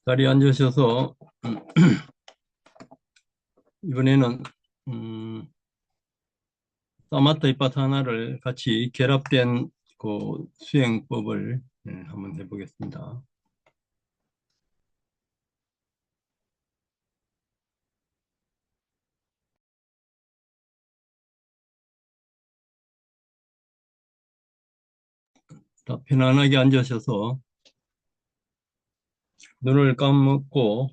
자리에 앉으셔서 이번에는 사마타 이파사나를 같이 결합된 그 수행법을 한번 해보겠습니다. 자, 편안하게 앉으셔서 눈을 감고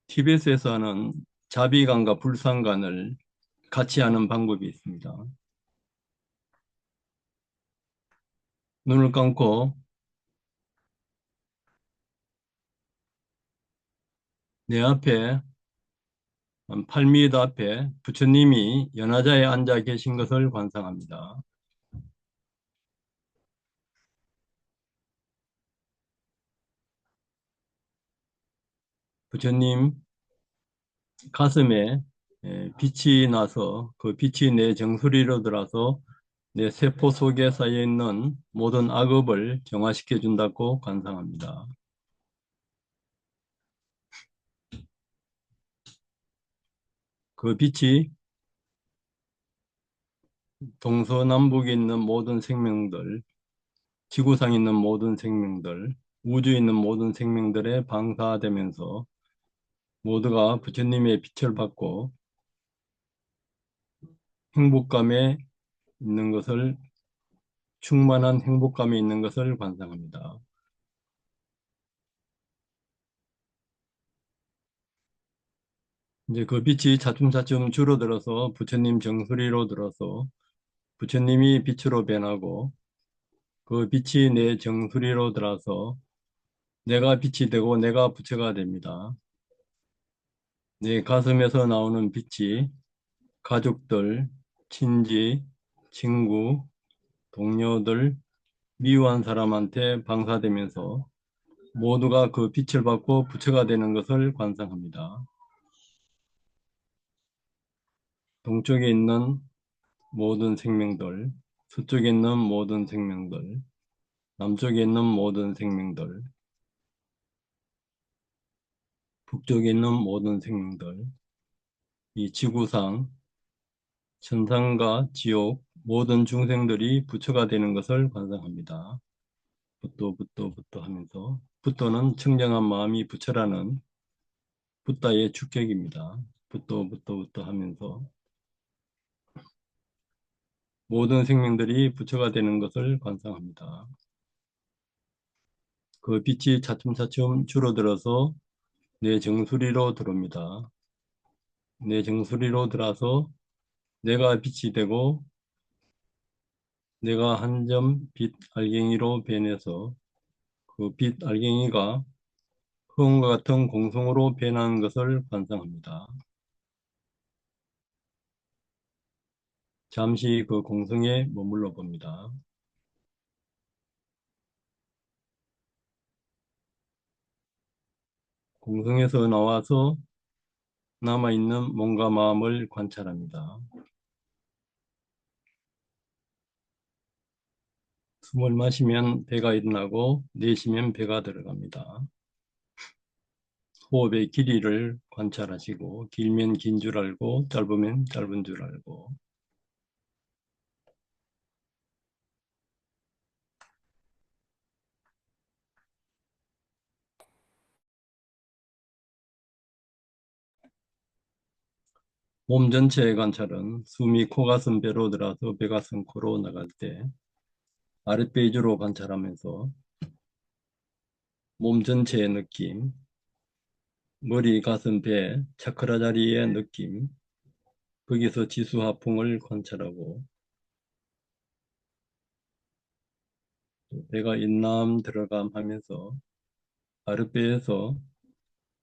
티베트에서 하는 자비관과 불상관을 같이 하는 방법이 있습니다. 눈을 감고 내 앞에 8m 앞에 부처님이 연화자에 앉아 계신 것을 관상합니다. 부처님 가슴에 빛이 나서 그 빛이 내 정수리로 들어서 내 세포 속에 쌓여 있는 모든 악업을 정화시켜 준다고 관상합니다. 그 빛이 동서남북에 있는 모든 생명들, 지구상에 있는 모든 생명들, 우주에 있는 모든 생명들에 방사되면서 모두가 부처님의 빛을 받고 행복감에 있는 것을 충만한 행복감에 있는 것을 관상합니다. 이제 그 빛이 차츰차츰 줄어들어서 부처님 정수리로 들어서 부처님이 빛으로 변하고 그 빛이 내 정수리로 들어서 내가 빛이 되고 내가 부처가 됩니다. 내 가슴에서 나오는 빛이 가족들, 친지, 친구, 동료들, 미워한 사람한테 방사되면서 모두가 그 빛을 받고 부처가 되는 것을 관상합니다. 동쪽에 있는 모든 생명들, 서쪽에 있는 모든 생명들, 남쪽에 있는 모든 생명들, 북쪽에 있는 모든 생명들, 이 지구상 천상과 지옥 모든 중생들이 부처가 되는 것을 관상합니다. 부토 하면서 부토는 청정한 마음이 부처라는 붓다의 주격입니다. 부토 하면서 모든 생명들이 부처가 되는 것을 관상합니다. 그 빛이 차츰차츰 줄어들어서 내 정수리로 들어옵니다. 내 정수리로 들어서 내가 빛이 되고 내가 한 점 빛 알갱이로 변해서 그 빛 알갱이가 흑음과 같은 공성으로 변하는 것을 관상합니다. 잠시 그 공성에 머물러 봅니다. 공성에서 나와서 남아있는 몸과 마음을 관찰합니다. 숨을 마시면 배가 일어나고 내쉬면 배가 들어갑니다. 호흡의 길이를 관찰하시고 길면 긴 줄 알고 짧으면 짧은 줄 알고 몸 전체의 관찰은 숨이 코, 가슴, 배로 들어서 배, 가슴, 코로 나갈 때 아랫배 위주로 관찰하면서 몸 전체의 느낌, 머리, 가슴, 배, 차크라 자리의 느낌, 거기서 지수화풍을 관찰하고 배가 인남 들어감 하면서 아랫배에서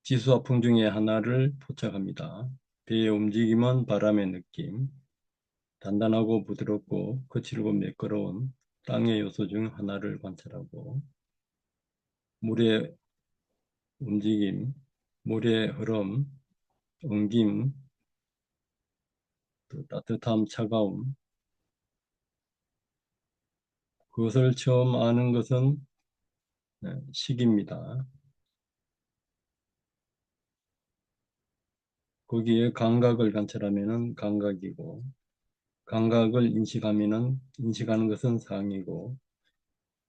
지수화풍 중에 하나를 포착합니다. 배의 움직임은 바람의 느낌, 단단하고 부드럽고 거칠고 매끄러운 땅의 요소 중 하나를 관찰하고 물의 움직임, 물의 흐름, 엉김, 또 따뜻함, 차가움. 그것을 처음 아는 것은 식입니다. 거기에 감각을 관찰하면은 감각이고, 감각을 인식하면은 인식하는 것은 상이고,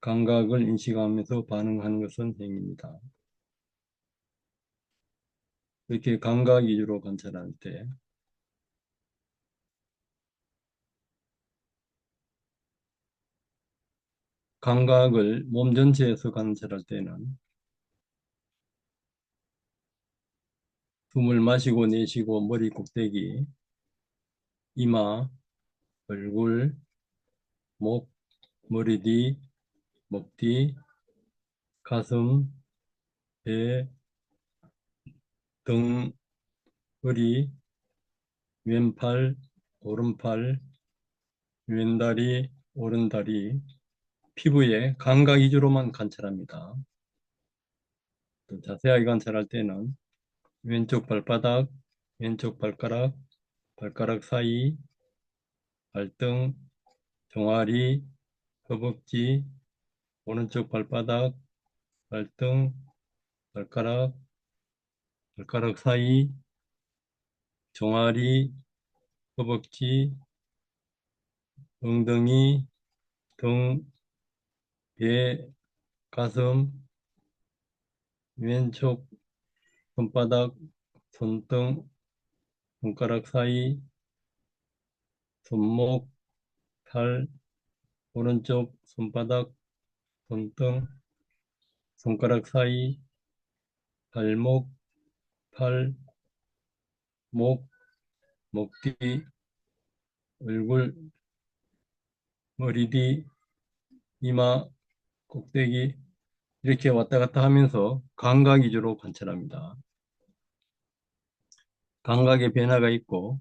감각을 인식하면서 반응하는 것은 행입니다. 이렇게 감각 위주로 관찰할 때, 감각을 몸 전체에서 관찰할 때는 숨을 마시고 내쉬고 머리 꼭대기, 이마, 얼굴, 목, 머리 뒤, 목 뒤, 가슴, 배, 등, 허리, 왼팔, 오른팔, 왼다리, 오른다리, 피부에 감각 위주로만 관찰합니다. 또 자세하게 관찰할 때는 왼쪽 발바닥, 왼쪽 발가락, 발가락 사이, 발등, 종아리, 허벅지, 오른쪽 발바닥, 발등, 발가락, 발가락 사이, 종아리, 허벅지, 엉덩이, 등, 배, 가슴, 왼쪽 손바닥, 손등, 손가락 사이, 손목, 팔, 오른쪽 손바닥, 손등, 손가락 사이, 발목, 팔, 목, 목 뒤, 얼굴, 머리 뒤, 이마, 꼭대기 이렇게 왔다 갔다 하면서 감각 위주로 관찰합니다. 감각의 변화가 있고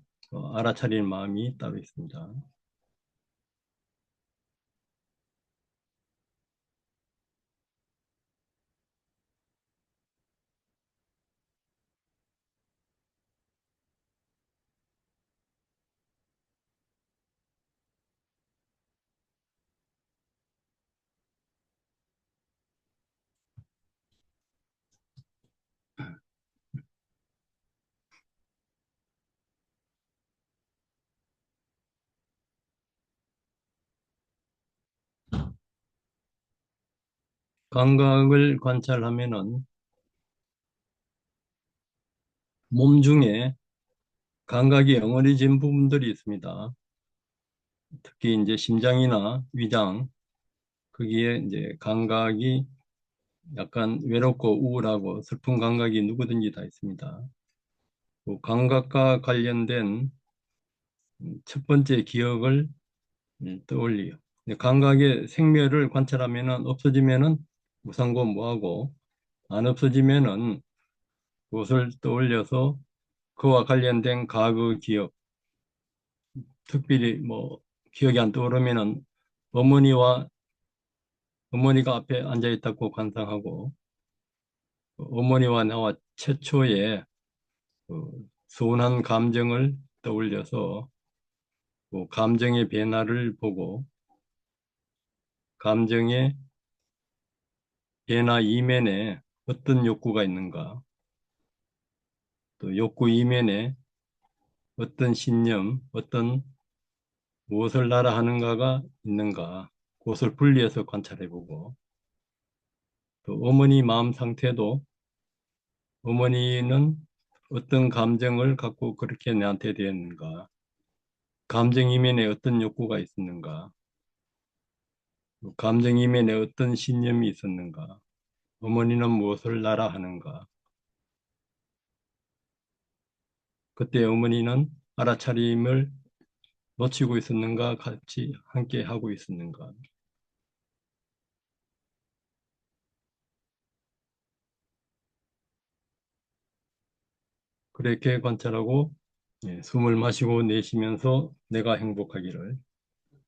알아차릴 마음이 따로 있습니다. 감각을 관찰하면은 몸 중에 감각이 엉어리진 부분들이 있습니다. 특히 이제 심장이나 위장, 거기에 이제 감각이 약간 외롭고 우울하고 슬픈 감각이 누구든지 다 있습니다. 그 감각과 관련된 첫 번째 기억을 떠올려요. 근데 감각의 생멸을 관찰하면은 없어지면은 무상고 뭐하고 안 없어지면은 그것을 떠올려서 그와 관련된 과거 기억, 특별히 뭐 기억이 안 떠오르면은 어머니와 어머니가 앞에 앉아 있다고 관상하고 어머니와 나와 최초의 서운한 감정을 떠올려서 그 감정의 변화를 보고 감정의 변화 이면에 어떤 욕구가 있는가, 또 욕구 이면에 어떤 신념, 어떤 무엇을 나라 하는가가 있는가, 그것을 분리해서 관찰해보고, 또 어머니 마음 상태도 어머니는 어떤 감정을 갖고 그렇게 내한테 대했는가, 감정 이면에 어떤 욕구가 있었는가, 감정 이면에 어떤 신념이 있었는가, 어머니는 무엇을 나라 하는가, 그때 어머니는 알아차림을 놓치고 있었는가, 같이 함께 하고 있었는가. 그렇게 관찰하고 숨을 마시고 내쉬면서 내가 행복하기를,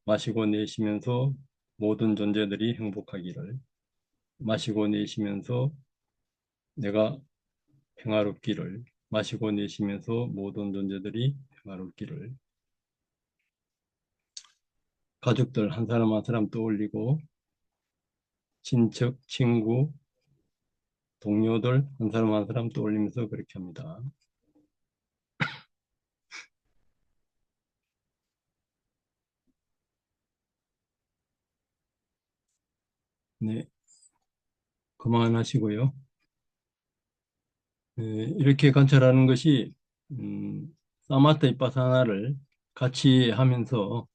마시고 내쉬면서 모든 존재들이 행복하기를, 마시고 내쉬면서 내가 평화롭기를, 마시고 내쉬면서 모든 존재들이 평화롭기를, 가족들 한 사람 한 사람 떠올리고 친척, 친구, 동료들 한 사람 한 사람 떠올리면서 그렇게 합니다. 네, 그만하시고요. 네, 이렇게 관찰하는 것이 사마타 이빠사나를 같이 하면서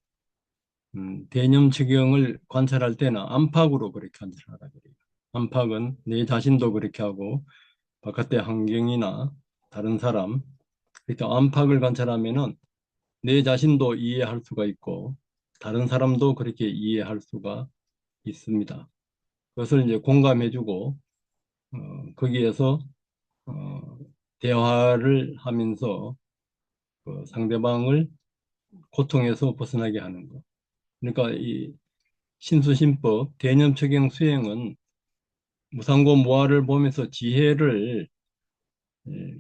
대념 측경을 관찰할 때는 안팎으로 그렇게 관찰하라 그래요. 안팎은 내 자신도 그렇게 하고 바깥의 환경이나 다른 사람, 그러니까 안팎을 관찰하면은 내 자신도 이해할 수가 있고 다른 사람도 그렇게 이해할 수가 있습니다. 그것을 이제 공감해주고 거기에서 어, 대화를 하면서 그 상대방을 고통에서 벗어나게 하는 것. 그러니까 이 신수신법 대념적용 수행은 무상고 무아를 보면서 지혜를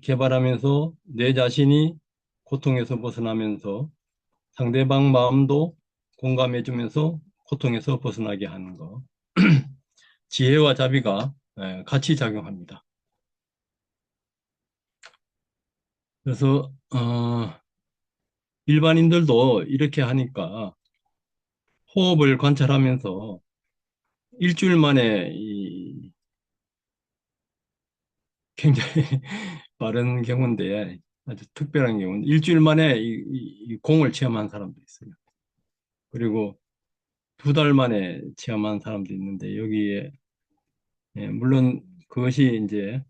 개발하면서 내 자신이 고통에서 벗어나면서 상대방 마음도 공감해주면서 고통에서 벗어나게 하는 것. 지혜와 자비가 같이 작용합니다. 그래서 일반인들도 이렇게 하니까 호흡을 관찰하면서 일주일 만에 굉장히 빠른 경우인데 아주 특별한 경우는 일주일 만에 이 공을 체험한 사람도 있어요. 그리고 2달 만에 체험한 사람도 있는데 여기에 물론 그것이 이제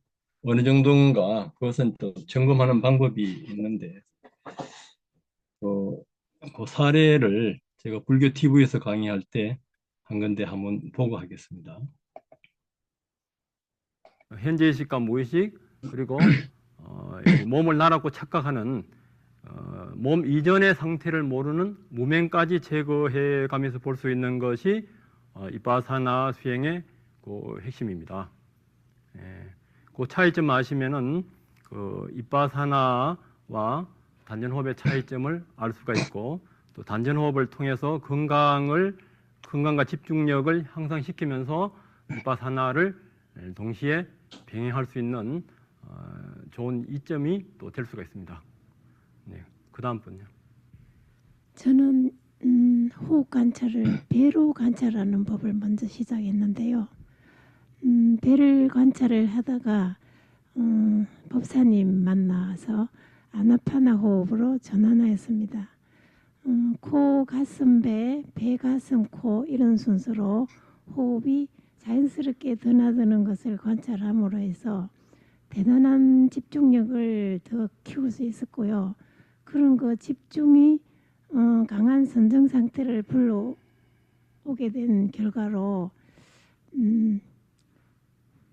어느 정도인가 그것은 또 점검하는 방법이 있는데 그, 그 사례를 제가 불교 TV에서 강의할 때 한 건데 한번 보고 하겠습니다. 현재 의식과 무의식 그리고 이 몸을 나라고 착각하는 몸 이전의 상태를 모르는 무명까지 제거해 가면서 볼 수 있는 것이 이빠사나 수행의 그 핵심입니다. 예, 그 차이점 아시면은 그 이빠사나와 단전호흡의 차이점을 알 수가 있고 또 단전호흡을 통해서 건강과 집중력을 향상시키면서 이빠사나를 동시에 병행할 수 있는 좋은 이점이 또 될 수가 있습니다. 네, 그 다음 분요. 저는 호흡 관찰을 배로 관찰하는 법을 먼저 시작했는데요. 배를 관찰을 하다가 법사님 만나서 아나파나 호흡으로 전환하였습니다. 코, 가슴, 배, 가슴, 코 이런 순서로 호흡이 자연스럽게 드나드는 것을 관찰함으로 해서 대단한 집중력을 더 키울 수 있었고요. 그런 그 집중이 강한 선정 상태를 불러오게 된 결과로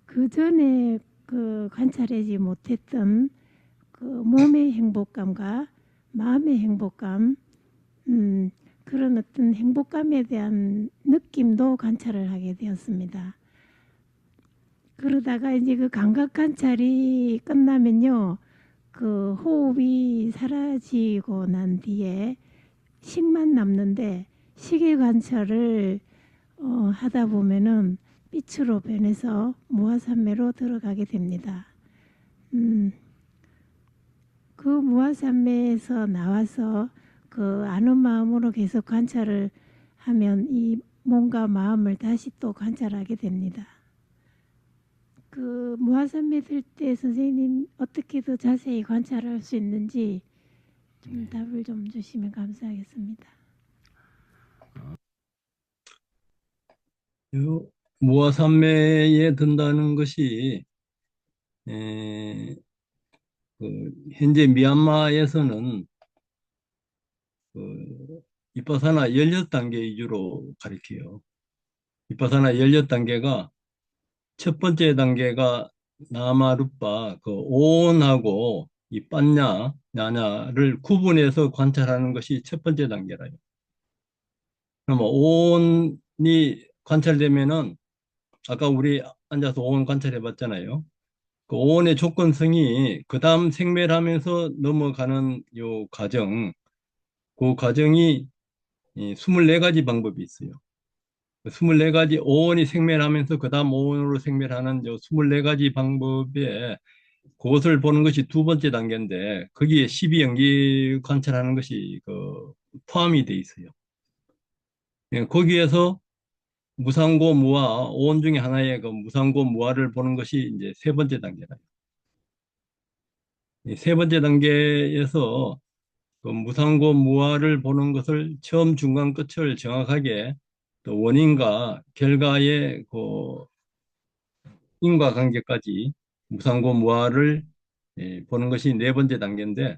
그 전에 그 관찰하지 못했던 그 몸의 행복감과 마음의 행복감, 그런 어떤 행복감에 대한 느낌도 관찰을 하게 되었습니다. 그러다가 이제 그 감각 관찰이 끝나면요, 그 호흡이 사라지고 난 뒤에 식만 남는데 식의 관찰을 하다 보면은 빛으로 변해서 무아삼매로 들어가게 됩니다. 그 무아삼매에서 나와서 그 아는 마음으로 계속 관찰을 하면 이 몸과 마음을 다시 또 관찰하게 됩니다. 그 무아삼매 들 때 선생님 어떻게 더 자세히 관찰할 수 있는지 좀 답을 좀 주시면 감사하겠습니다. 무아삼매에 든다는 것이 에, 그 현재 미얀마에서는 그 이빠사나 16단계 위주로 가리켜요. 이빠사나 16단계가 첫 번째 단계가 나마루빠 그 오온하고 이 빠냐 야냐를 구분해서 관찰하는 것이 첫 번째 단계라요. 그럼 오온이 관찰되면은 아까 우리 앉아서 오온 관찰해 봤잖아요. 그 오온의 조건성이 그 다음 생멸하면서 넘어가는 요 과정, 그 과정이 이 24가지 방법이 있어요. 24가지 오온이 생멸하면서 그 다음 오온으로 생멸하는 요 24가지 방법에 그것을 보는 것이 두 번째 단계인데 거기에 12연기 관찰하는 것이 포함이 돼 있어요. 예, 거기에서 무상고 무화 오온 중에 하나의 그 무상고 무화를 보는 것이 이제 세 번째 단계다. 이 세 번째 단계에서 그 무상고 무화를 보는 것을 처음 중간 끝을 정확하게 또 원인과 결과의 그 인과관계까지 무상고 무화를 보는 것이 네 번째 단계인데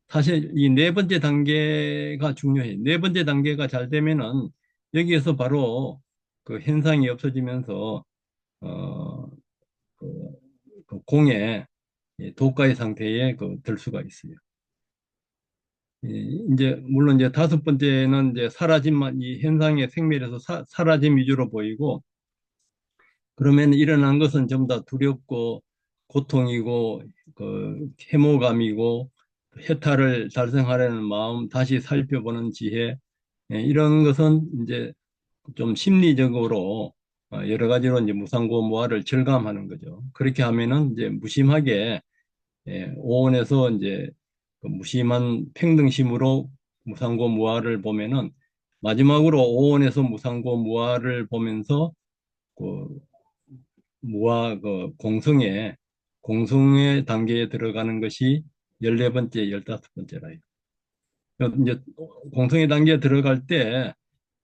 사실 이 네 번째 단계가 중요해요. 네 번째 단계가 잘 되면은 여기에서 바로 그 현상이 없어지면서 어, 그, 그 공의 도가의 상태에 들 수가 있어요. 이제 물론 이제 다섯 번째는 이제 사라짐만 이 현상의 생멸에서 사라짐 위주로 보이고 그러면 일어난 것은 전부 다 두렵고 고통이고 해모감이고 해탈을 달성하려는 마음 다시 살펴보는 지혜 이런 것은 이제 좀 심리적으로 여러 가지로 이제 무상고무화를 절감하는 거죠. 그렇게 하면은 이제 무심하게 오온에서 이제 그 무심한 평등심으로 무상고무화를 보면은 마지막으로 오온에서 무상고무화를 보면서 그 무화 공성의 단계에 들어가는 것이 14번째, 15번째라. 이제 공성의 단계에 들어갈 때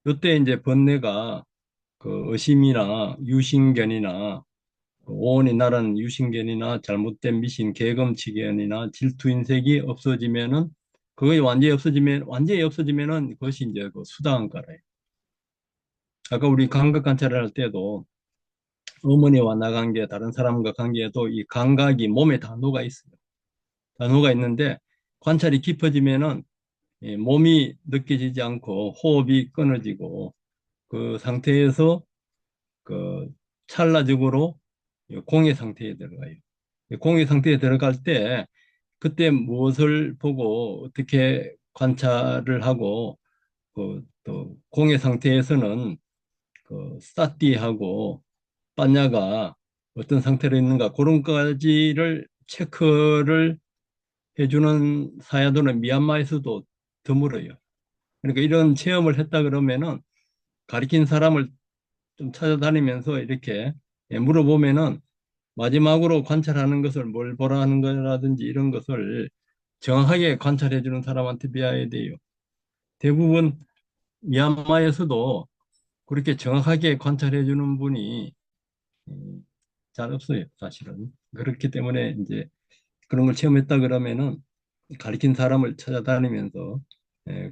이때 이제 번뇌가 그 의심이나 유신견이나 그 오온이 나라는 유신견이나 잘못된 미신, 계검치견이나 질투인색이 없어지면은 그게 완전히 없어지면은 그것이 이제 그 수다한가라요. 아까 우리 감각 관찰을 할 때도 어머니와 나 관계, 다른 사람과 관계에도 이 감각이 몸에 단어가 있어요. 단어가 있는데 관찰이 깊어지면은 이 몸이 느껴지지 않고 호흡이 끊어지고 그 상태에서 그 찰나적으로 공의 상태에 들어가요. 공의 상태에 들어갈 때 그때 무엇을 보고 어떻게 관찰을 하고 또 공의 상태에서는 그 사띠하고 빠냐가 어떤 상태로 있는가 그런 까지를 체크를 해주는 사야도는 미얀마에서도 드물어요. 그러니까 이런 체험을 했다 그러면은 가리킨 사람을 좀 찾아다니면서 이렇게 물어보면은 마지막으로 관찰하는 것을 뭘 보라는 거라든지 이런 것을 정확하게 관찰해 주는 사람한테 배워야 돼요. 대부분 미얀마에서도 그렇게 정확하게 관찰해 주는 분이 음, 잘 없어요, 사실은. 그렇기 때문에 이제 그런 걸 체험했다 그러면은 가르친 사람을 찾아다니면서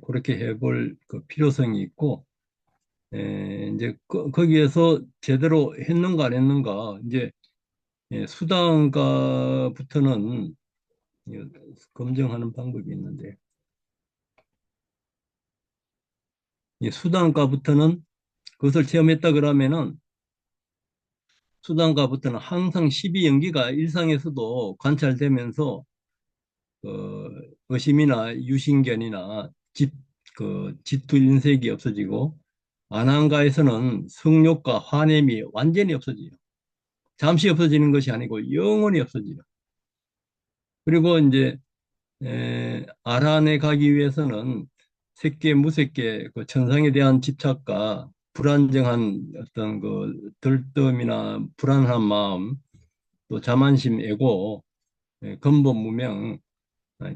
그렇게 해볼 그 필요성이 있고 이제 거기에서 제대로 했는가 안 했는가 이제 수단가부터는 검증하는 방법이 있는데 이 수단가부터는 그것을 체험했다 그러면은 수단가부터는 항상 12연기가 일상에서도 관찰되면서 의심이나 유신견이나 질투 인색이 없어지고 안한가에서는 성욕과 화냄이 완전히 없어져요. 잠시 없어지는 것이 아니고 영원히 없어져요. 그리고 이제 아란에 가기 위해서는 색계, 무색계, 그 천상에 대한 집착과 불안정한 어떤 그 들뜸이나 불안한 마음, 또 자만심, 애고, 근본 무명,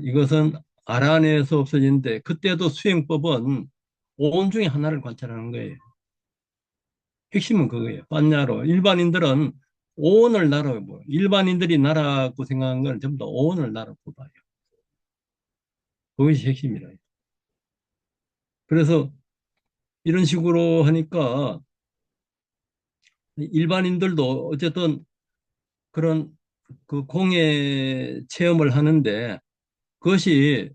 이것은 아란에서 없어지는데 그때도 수행법은 오온 중에 하나를 관찰하는 거예요. 핵심은 그거예요. 반야로 일반인들은 오온을 나라고 봐요. 일반인들이 나라고 생각하는 건 전부 다 오온을 나라고 봐요. 그것이 핵심이라. 그래서 이런 식으로 하니까 일반인들도 어쨌든 그런 그 공예 체험을 하는데 그것이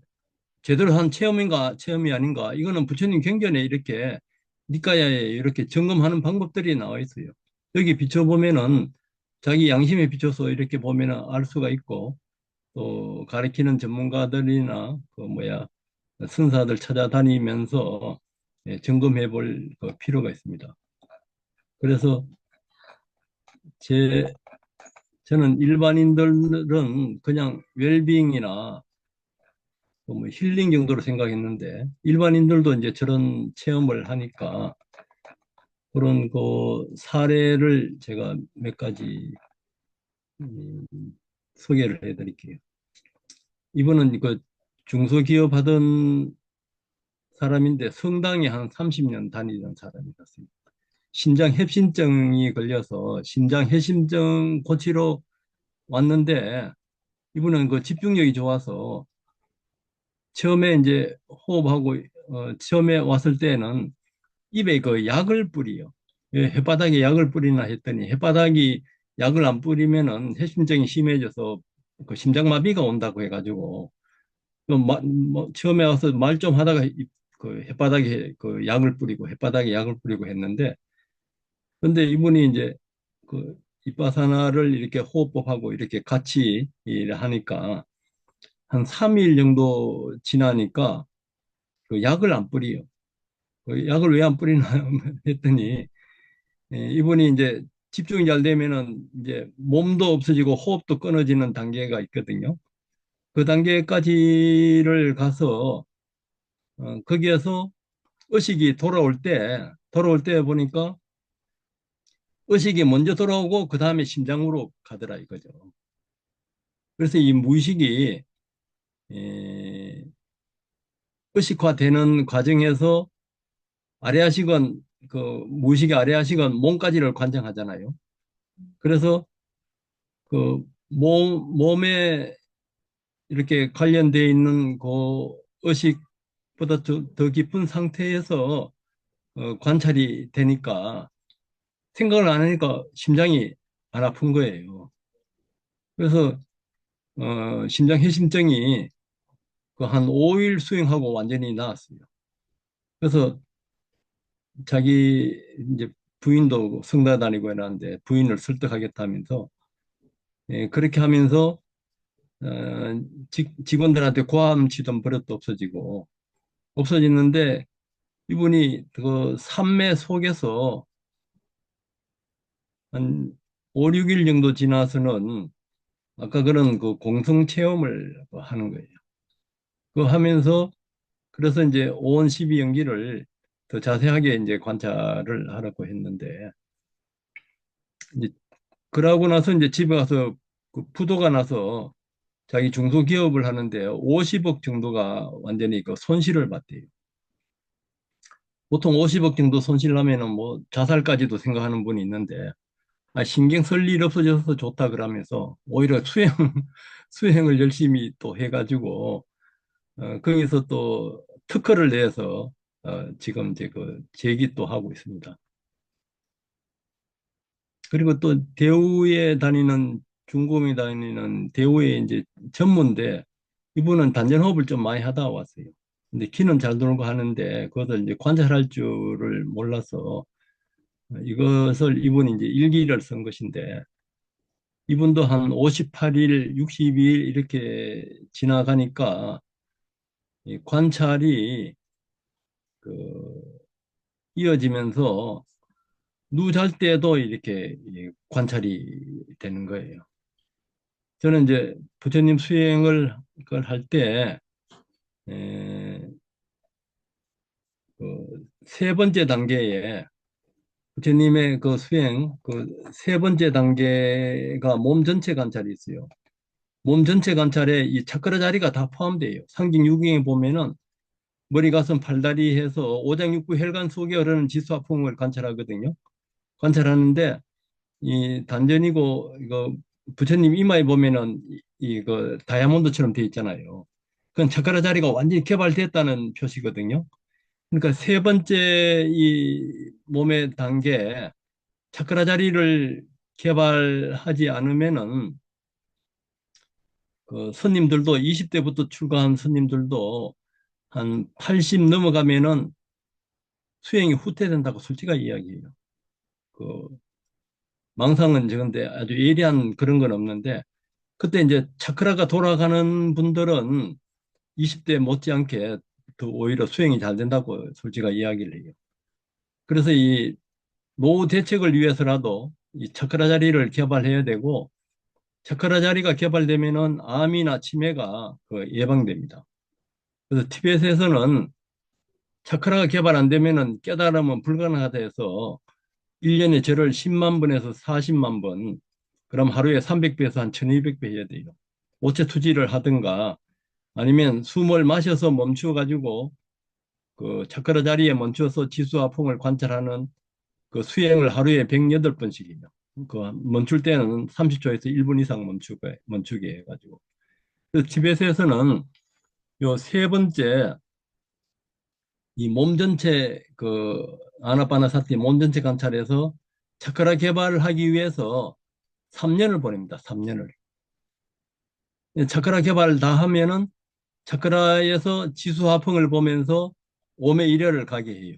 제대로 한 체험인가 체험이 아닌가 이거는 부처님 경전에 이렇게 니까야에 이렇게 점검하는 방법들이 나와 있어요. 여기 비춰보면은 자기 양심에 비춰서 이렇게 보면은 알 수가 있고 또 가르치는 전문가들이나 그 뭐야 선사들 찾아다니면서 점검해 볼 필요가 있습니다. 그래서 제 저는 일반인들은 그냥 웰빙이나 뭐 힐링 정도로 생각했는데 일반인들도 이제 저런 체험을 하니까 그런 그 사례를 제가 몇 가지 음, 소개를 해드릴게요. 이분은 그 중소기업 하던 사람인데 성당에 한 30년 다니던 사람이었습니다. 심장협심증이 걸려서 심장해심증 고치러 왔는데 이분은 그 집중력이 좋아서 처음에 이제 호흡하고 처음에 왔을 때는 입에 그 약을 뿌리요. 왜 혓바닥에 약을 뿌리나 했더니 혓바닥이 약을 안 뿌리면은 해심증이 심해져서 그 심장마비가 온다고 해가지고 뭐 처음에 와서 말 좀 하다가 그 혓바닥에 그 약을 뿌리고 혓바닥에 약을 뿌리고 했는데 근데 이분이 이제 그 이빠사나를 이렇게 호흡법하고 이렇게 같이 하니까 한 3일 정도 지나니까 그 약을 안 뿌려요. 그 약을 왜 안 뿌리나 했더니 이분이 이제 집중이 잘 되면은 이제 몸도 없어지고 호흡도 끊어지는 단계가 있거든요. 그 단계까지를 가서 거기에서 의식이 돌아올 때 보니까 의식이 먼저 돌아오고 그 다음에 심장으로 가더라 이거죠. 그래서 이 무의식이 에, 의식화되는 과정에서 아래아식은 그 무의식의 아래아식은 몸까지를 관장하잖아요. 그래서 그 몸에 이렇게 관련되어 있는 그 의식보다 더 깊은 상태에서 관찰이 되니까 생각을 안 하니까 심장이 안 아픈 거예요. 그래서 심장 해심증이 그 한 5일 수행하고 완전히 나았어요. 그래서 자기 이제 부인도 성당 다니고 이러는데 부인을 설득하겠다면서 그렇게 하면서 직원들한테 고함 치던 버릇도 없어지고 없어지는데 이분이 그 산매 속에서 한 5, 6일 정도 지나서는 아까 그런 그 공성 체험을 하는 거예요. 그 하면서 그래서 이제 오온 12연기를 더 자세하게 이제 관찰을 하라고 했는데 이제 그러고 나서 이제 집에 가서 그 부도가 나서 자기 중소기업을 하는데 50억 정도가 완전히 그 손실을 봤대요. 보통 50억 정도 손실 나면은 뭐 자살까지도 생각하는 분이 있는데 신경 쓸 일 없어져서 좋다 그러면서 오히려 수행을 열심히 또 해가지고 거기서 또 특허를 내서 지금 이제 그 제기 또 하고 있습니다. 그리고 또 대우에 다니는 중공에 다니는 대우의 이제 전무인데 이분은 단전호흡을 좀 많이 하다 왔어요. 근데 키는 잘 돌고 하는데 그것을 이제 관찰할 줄을 몰라서 이것을 이분이 이제 일기를 쓴 것인데 이분도 한 58일, 62일 이렇게 지나가니까 이 관찰이 그 이어지면서 누 잘 때도 이렇게 관찰이 되는 거예요. 저는 이제 부처님 수행을 그걸 할 때, 그세 번째 단계에 부처님의 그 수행, 그 세 번째 단계가 몸 전체 관찰이 있어요. 몸 전체 관찰에 이 차크라 자리가 다 포함돼요. 상징유경에 보면은 머리, 가슴, 팔다리 해서 오장육부 혈관 속에 흐르는 지수화풍을 관찰하거든요. 관찰하는데 이 단전이고 이거 부처님 이마에 보면은 이거 다이아몬드처럼 돼 있잖아요. 그건 차크라 자리가 완전히 개발됐다는 표시거든요. 그러니까 세 번째 이 몸의 단계 차크라 자리를 개발하지 않으면은 그 손님들도 20대부터 출가한 손님들도 한 80 넘어가면은 수행이 후퇴된다고 솔직하게 이야기해요. 그 망상은 저건데 아주 예리한 그런 건 없는데 그때 이제 차크라가 돌아가는 분들은 20대 못지않게 더 오히려 수행이 잘 된다고 솔직히 이야기를 해요. 그래서 이 노후 대책을 위해서라도 이 차크라 자리를 개발해야 되고, 차크라 자리가 개발되면은 암이나 치매가 예방됩니다. 그래서 티벳에서는 차크라가 개발 안 되면은 깨달음은 불가능하다 해서 1년에 절을 10만 번에서 40만 번, 그럼 하루에 300배에서 한 1200배 해야 돼요. 오체 투지를 하든가 아니면 숨을 마셔서 멈추어 가지고 그 차크라 자리에 멈춰서 지수화풍을 관찰하는 그 수행을 하루에 108번씩이요. 그 멈출 때는 30초에서 1분 이상 멈추게 해가지고. 그래서 티벳에서는 요 세 번째 이 몸 전체 아나파나사티 몸 전체 관찰에서 차크라 개발을 하기 위해서 3년을 보냅니다. 3년을. 차크라 개발 다 하면은 차크라에서 지수화풍을 보면서 오메 이려를 가게 해요.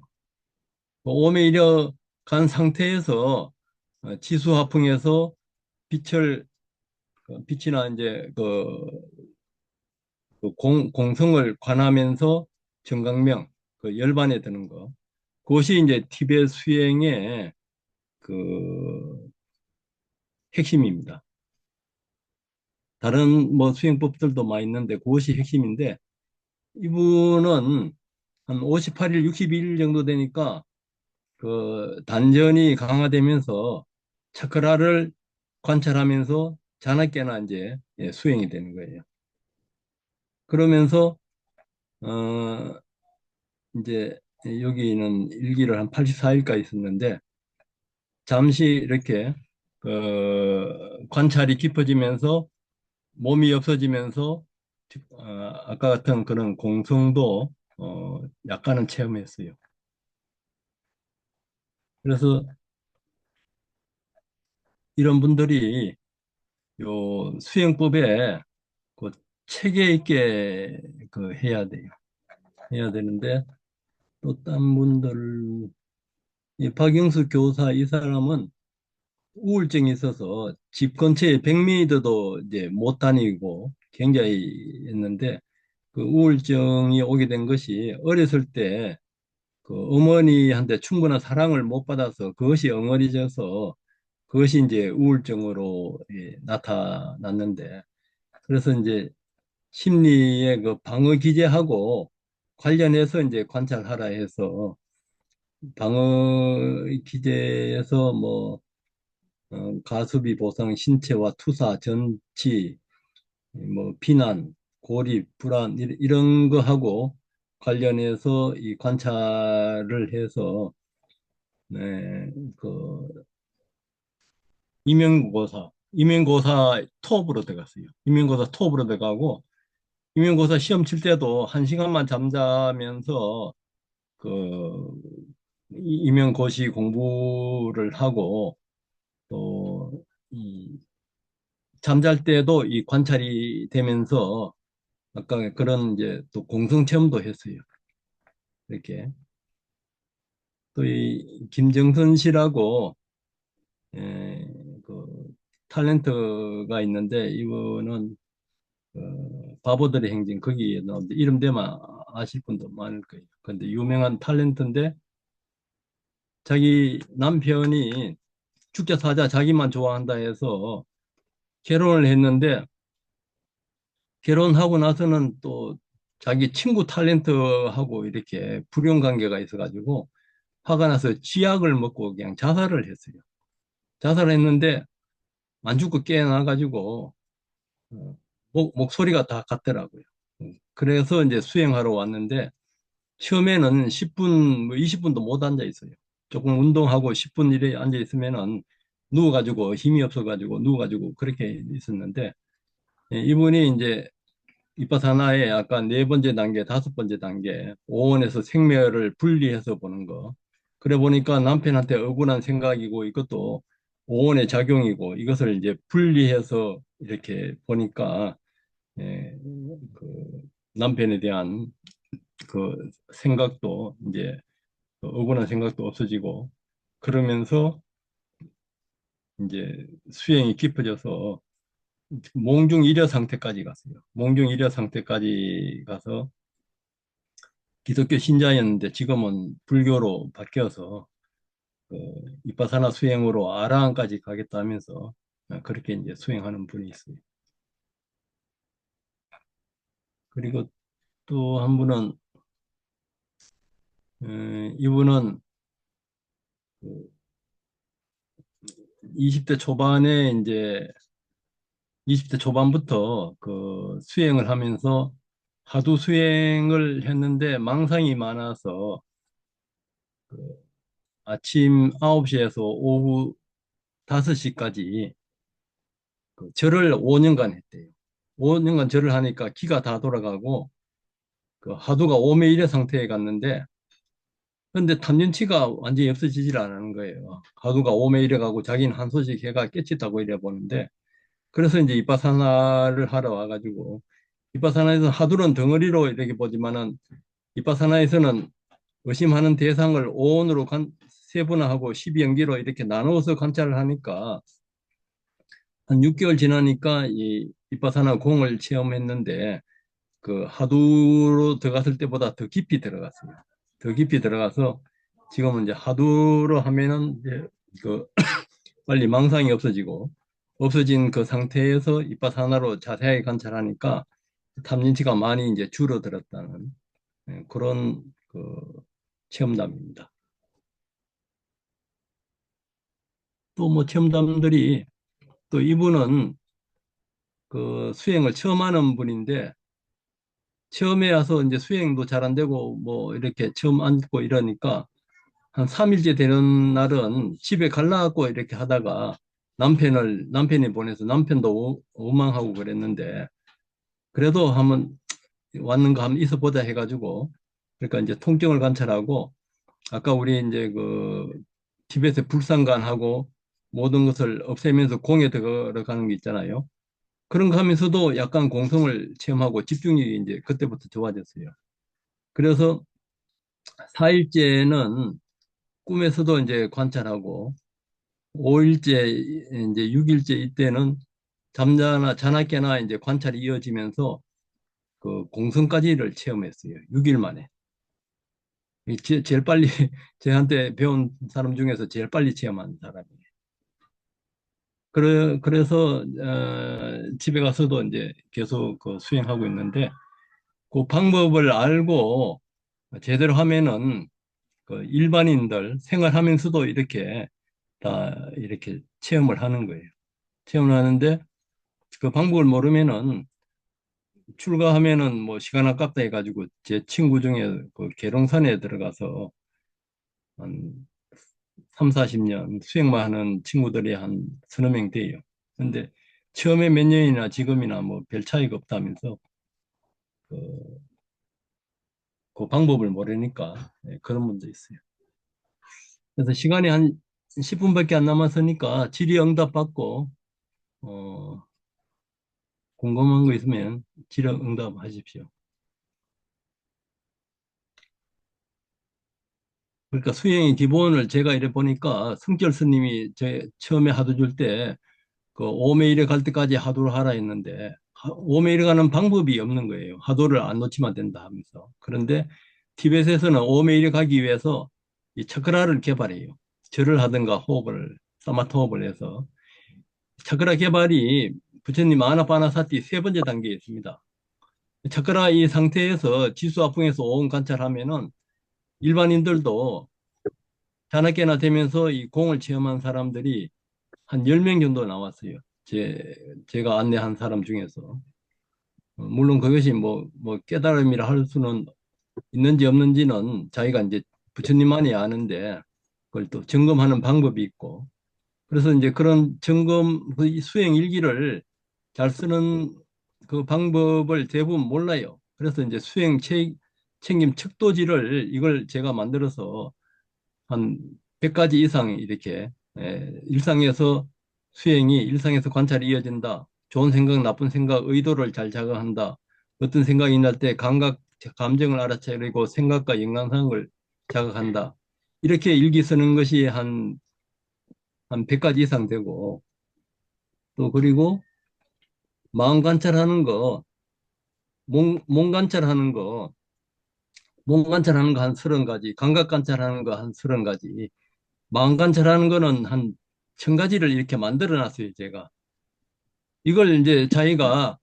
오메 이려 간 상태에서 지수화풍에서 빛을 빛이나 이제 공성을 관하면서 정강명 열반에 드는 거, 그것이 이제 티베트 수행의 그 핵심입니다. 다른 뭐 수행법들도 많이 있는데 그것이 핵심인데, 이분은 한 58일, 62일 정도 되니까 그 단전이 강화되면서 차크라를 관찰하면서 자나깨나 이제 수행이 되는 거예요. 그러면서 어 이제 여기는 일기를 한 84일까지 썼는데, 잠시 이렇게 관찰이 깊어지면서 몸이 없어지면서 아까 같은 그런 공성도 약간은 체험했어요. 그래서 이런 분들이 요 수행법에 그 체계 있게 해야 돼요. 해야 되는데, 또 딴 분들, 이 박영수 교사 이 사람은 우울증이 있어서 집 근처에 100m도 이제 못 다니고 굉장히 했는데, 그 우울증이 오게 된 것이 어렸을 때 그 어머니한테 충분한 사랑을 못 받아서 그것이 엉어리져서 그것이 이제 우울증으로 나타났는데, 그래서 이제 심리의 그 방어 기제하고 관련해서 이제 관찰하라 해서 방어 기제에서 뭐 가수비 보상, 신체와 투사, 전치, 뭐 비난, 고립, 불안 이런 거 하고 관련해서 이 관찰을 해서 네, 임용고사 톱으로 들어갔어요. 임용고사 톱으로 들어가고, 임용고사 시험 칠 때도 1시간만 잠자면서 그 임용고시 공부를 하고, 또 이 잠잘 때도 이 관찰이 되면서 아까 그런 이제 또 공성 체험도 했어요. 이렇게. 또 이 김정선 씨라고 에, 그 탤런트가 있는데, 이분은 바보들의 행진 거기에 나오는데 이름 대만 아실 분도 많을 거예요. 근데 유명한 탤런트인데, 자기 남편이 죽자 사자 자기만 좋아한다 해서 결혼을 했는데, 결혼하고 나서는 또 자기 친구 탤런트하고 이렇게 불륜 관계가 있어가지고 화가 나서 쥐약을 먹고 그냥 자살을 했어요. 자살을 했는데 안 죽고 깨어나가지고 목소리가 다 같더라고요. 그래서 이제 수행하러 왔는데, 처음에는 10분, 뭐 20분도 못 앉아 있어요. 조금 운동하고 10분 이래 앉아 있으면은 누워가지고 힘이 없어가지고 누워가지고 그렇게 있었는데, 이분이 이제 이빠사나의 아까 네 번째 단계, 다섯 번째 단계, 오원에서 생멸을 분리해서 보는 거. 그래 보니까 남편한테 억울한 생각이고 이것도 오원의 작용이고, 이것을 이제 분리해서 이렇게 보니까 예, 그 남편에 대한 그 생각도 이제 억울한 생각도 없어지고, 그러면서 이제 수행이 깊어져서 몽중 일여 상태까지 갔어요. 몽중 일여 상태까지 가서 기독교 신자였는데 지금은 불교로 바뀌어서 그 이빠사나 수행으로 아라한까지 가겠다면서 그렇게 이제 수행하는 분이 있어요. 그리고 또 한 분은 이분은 그 20대 초반에 이제 20대 초반부터 그 수행을 하면서 하도 수행을 했는데 망상이 많아서 그 아침 9시에서 오후 5시까지 그 절을 5년간 했대요. 5년간 절을 하니까 기가 다 돌아가고 그 하두가 오매일의 상태에 갔는데 근데 탐진치가 완전히 없어지질 않는 거예요. 하두가 오매일에 가고 자기는 한 소식 해가 깨끗하고 이래 보는데 그래서 이제 이빠사나를 하러 와가지고 이빠사나에서 하두는 덩어리로 이렇게 보지만은 이빠사나에서는 의심하는 대상을 오온으로 세분화하고 12연기로 이렇게 나누어서 관찰을 하니까 한 6개월 지나니까 이 이빠사나 공을 체험했는데 그 하두로 들어갔을 때보다 더 깊이 들어갔어요. 더 깊이 들어가서 지금은 이제 하두로 하면은 이제 그 빨리 망상이 없어지고 없어진 그 상태에서 이빨 하나로 자세하게 관찰하니까 탐진치가 많이 이제 줄어들었다는 그런 그 체험담입니다. 또 뭐 체험담들이 또 이분은 그 수행을 처음 하는 분인데 처음에 와서 이제 수행도 잘 안 되고 뭐 이렇게 처음 앉고 이러니까 한 3일째 되는 날은 집에 갈라고 이렇게 하다가 남편이 보내서 남편도 원망하고 그랬는데 그래도 한번 왔는가 한번 있어 보자 해가지고 그러니까 이제 통증을 관찰하고 아까 우리 이제 그 티벳의 불상관하고 모든 것을 없애면서 공에 들어가는 게 있잖아요. 그런 거 하면서도 약간 공성을 체험하고 집중력이 이제 그때부터 좋아졌어요. 그래서 4일째는 꿈에서도 이제 관찰하고 5일째 이제 6일째 이때는 잠자나 자나깨나 이제 관찰이 이어지면서 그 공성까지를 체험했어요. 6일 만에. 제일 빨리 저한테 배운 사람 중에서 제일 빨리 체험한 사람이에요. 그래서 집에 가서도 이제 계속 그 수행하고 있는데 그 방법을 알고 제대로 하면은 그 일반인들 생활하면서도 이렇게 다 이렇게 체험을 하는 거예요. 체험을 하는데 그 방법을 모르면은 출가하면은 뭐 시간 아깝다 해가지고 제 친구 중에 그 계룡산에 들어가서 한 3, 40년 수행만 하는 친구들이 한 서너 명 돼요. 근데 처음에 몇 년이나 지금이나 뭐 별 차이가 없다면서 그, 그 방법을 모르니까 그런 문제 있어요. 그래서 시간이 한 10분밖에 안 남았으니까 질의응답 받고 어, 궁금한 거 있으면 질의응답 하십시오. 그러니까 수행의 기본을 제가 이래 보니까 성결 스님이 제 처음에 하도 줄 때 그 오메일에 갈 때까지 하도를 하라 했는데 오메일에 가는 방법이 없는 거예요. 하도를 안 놓치면 된다 하면서. 그런데 티벳에서는 오메일에 가기 위해서 이 차크라를 개발해요. 절을 하든가 호흡을 사마타 호흡을 해서 차크라 개발이 부처님 아나파나사티 세 번째 단계에 있습니다. 차크라 이 상태에서 지수화풍에서 오음 관찰하면은 일반인들도 자나깨나 되면서 이 공을 체험한 사람들이 한 10명 정도 나왔어요. 제가 안내한 사람 중에서. 물론 그것이 뭐 깨달음이라 할 수는 있는지 없는지는 자기가 이제 부처님만이 아는데 그걸 또 점검하는 방법이 있고 그래서 이제 그런 점검, 그 수행 일기를 잘 쓰는 그 방법을 대부분 몰라요. 그래서 이제 책임 척도지를 이걸 제가 만들어서 한 100가지 이상 이렇게 일상에서 수행이 일상에서 관찰이 이어진다. 좋은 생각, 나쁜 생각, 의도를 잘 자각한다. 어떤 생각이 날 때 감정을 알아차리고 생각과 연관성을 자각한다. 이렇게 일기 쓰는 것이 한 100가지 이상 되고 또 그리고 마음 관찰하는 거, 몸 관찰하는 거 몸 관찰하는 거 한 30가지, 감각 관찰하는 거 한 30가지, 마음 관찰하는 거는 한 1000가지를 이렇게 만들어 놨어요, 제가. 이걸 이제 자기가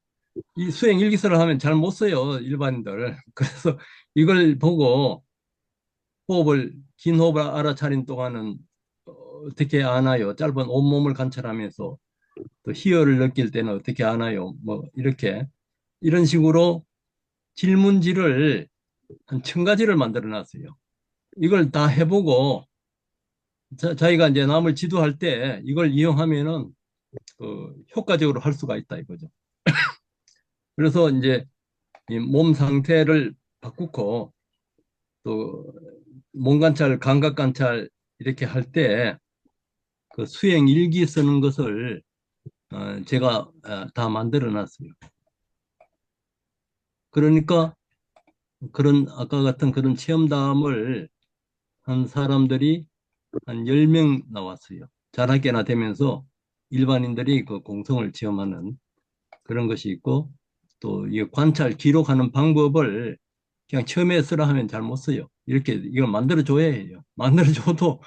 이 수행 일기서를 하면 잘 못 써요, 일반인들. 그래서 이걸 보고 긴 호흡을 알아차린 동안은 어떻게 아나요? 짧은 온몸을 관찰하면서 또 희열을 느낄 때는 어떻게 아나요? 뭐 이렇게 이런 식으로 질문지를 한 1000가지를 만들어 놨어요. 이걸 다 해보고 자기가 이제 남을 지도할 때 이걸 이용하면은 효과적으로 할 수가 있다 이거죠. 그래서 이제 이 몸 상태를 바꾸고 또 몸 관찰, 감각 관찰 이렇게 할 때 그 수행 일기 쓰는 것을 제가 다 만들어 놨어요. 그러니까 그런 아까 같은 그런 체험담을 한 사람들이 한 10명 나왔어요. 자나깨나 되면서 일반인들이 그 공성을 체험하는 그런 것이 있고 또 이 관찰 기록하는 방법을 그냥 처음에 쓰라 하면 잘 못 써요. 이렇게 이걸 만들어 줘야 해요. 만들어 줘도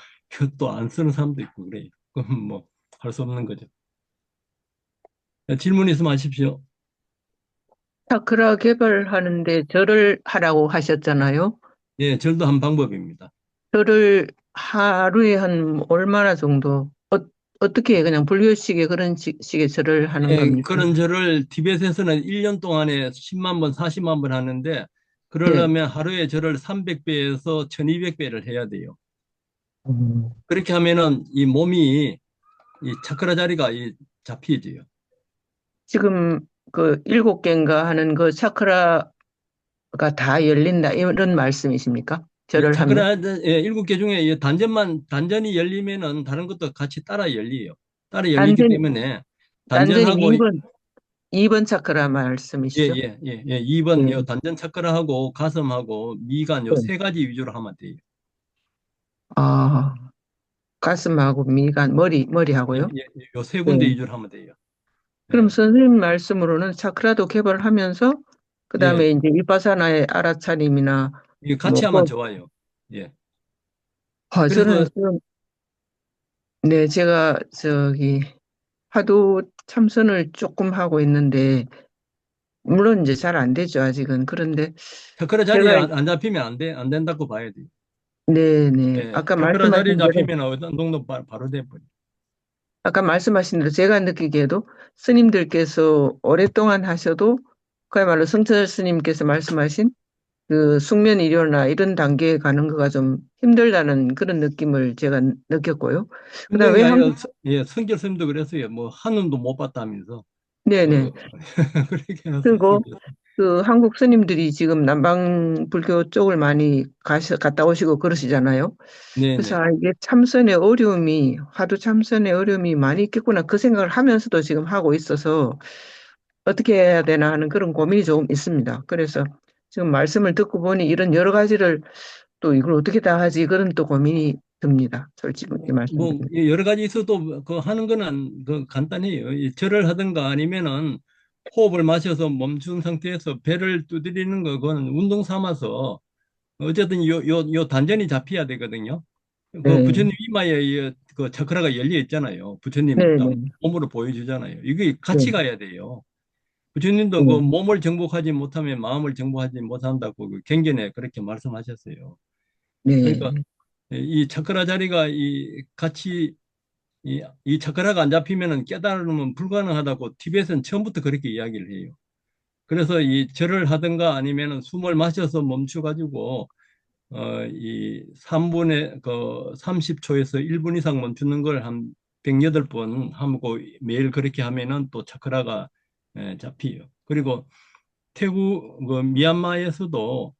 또 안 쓰는 사람도 있고 그래요. 그럼 뭐 할 수 없는 거죠. 질문 있으면 하십시오. 차크라 개발하는데 절을 하라고 하셨잖아요. 예, 절도 한 방법입니다. 절을 하루에 한 얼마나 정도, 어떻게 그냥 불교식의 그런 식의 절을 하는 예, 겁니까? 그런 절을 티벳에서는 1년 동안에 10만 번, 40만 번 하는데 네. 그러려면 하루에 절을 300배에서 1200배를 해야 돼요. 음. 그렇게 하면은 이 몸이 이 차크라 자리가 잡혀져요. 지금 그 7개인가 하는 그 차크라가 다 열린다 이런 말씀이십니까? 이 절을 하면? 차크라 7개 중에 이 단전이 열리면은 다른 것도 같이 따라 열려요. 따라 열리기 단전, 때문에 단전이 단전하고 2번 차크라 말씀이시죠? 2번 네. 요 단전 차크라하고 가슴하고 미간 요 네. 3가지 위주로 하면 돼요. 아, 가슴하고 미간, 머리하고요? 요 3군데 네. 위주로 하면 돼요. 그럼 예. 선생님 말씀으로는 차크라도 개발하면서 예. 그다음에 이제 위파사나의 알아차림이나 이게 뭐 같이 하면 좋아요. 예. 저는 그래서 지금 네 제가 저기 화두 참선을 조금 하고 있는데 물론 이제 잘 안 되죠 아직은 그런데 차크라 자리에 제가 안 잡히면 안 된다고 봐야 돼요. 네네 예. 차크라 자리 말씀하신 대로 잡히면 어떤 정도 바로 돼버려요. 아까 말씀하신 대로 제가 느끼기에도 스님들께서 오랫동안 하셔도 그야말로 성철 스님께서 말씀하신 그 숙면 이료나 이런 단계에 가는 거가 좀 힘들다는 그런 느낌을 제가 느꼈고요. 그다음 힘든 왜 게 아니라 한국 성결 스님도 그랬어요. 뭐 한눈도 못 봤다면서. 네네 그 그렇게 해서 그리고 그 한국 스님들이 지금 남방 불교 쪽을 많이 갔다 오시고 그러시잖아요. 그래서 네네. 이게 참선의 어려움이 화두 참선의 어려움이 많이 있겠구나 그 생각을 하면서도 지금 하고 있어서 어떻게 해야 되나 하는 그런 고민이 조금 있습니다. 그래서 지금 말씀을 듣고 보니 이런 여러 가지를 또 이걸 어떻게 다 하지 그런 또 고민이 듭니다. 솔직히 뭐 말씀드립니다. 여러 가지 있어도 그 하는 거는 그 간단해요. 이 절을 하든가 아니면은 호흡을 마셔서 멈춘 상태에서 배를 두드리는 거 그거는 운동 삼아서 어쨌든 요 단전이 잡혀야 되거든요. 그 네, 부처님 이마에 그 차크라가 열려 있잖아요. 부처님 네, 딱 네, 몸으로 보여주잖아요. 이게 네, 같이 가야 돼요. 부처님도 그 네, 몸을 정복하지 못하면 마음을 정복하지 못한다고 그 경전에 그렇게 말씀하셨어요. 네, 그러니까 이 차크라 자리가 같이 이 차크라가 안 잡히면은 깨달으면 불가능하다고 티벳은 처음부터 그렇게 이야기를 해요. 그래서 이 절을 하든가 아니면은 숨을 마셔서 멈춰가지고 이 3분의 그 30초에서 1분 이상 멈추는 걸 한 108번 하고 매일 그렇게 하면은 또 차크라가 잡혀요. 그리고 태국 그 미얀마에서도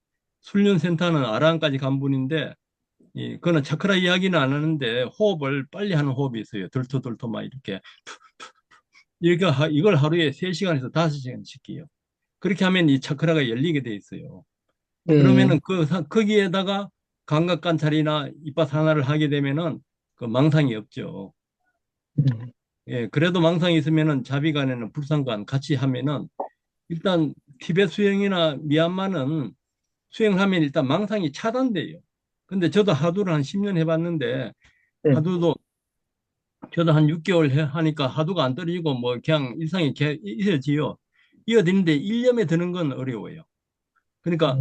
훈련센터는 아란까지 간 분인데 그거는 차크라 이야기는 안 하는데 호흡을 빨리 하는 호흡이 있어요. 들토들토 막 이렇게 이걸 하루에 3시간에서 5시간씩 해요. 그렇게 하면 이 차크라가 열리게 돼 있어요. 네, 그러면은 거기에다가 감각 관찰이나 이빨 하나를 하게 되면은 그 망상이 없죠. 네, 예, 그래도 망상이 있으면은 자비간에는 불상간 같이 하면은 일단 티베트 수행이나 미얀마는 수행을 하면 일단 망상이 차단돼요. 근데 저도 하두를 한 10년 해봤는데 네, 하두도 저도 한 6개월 하니까 하두가 안 떨어지고 뭐 그냥 일상이 이어지요. 이어지는데 일념에 드는 건 어려워요. 그러니까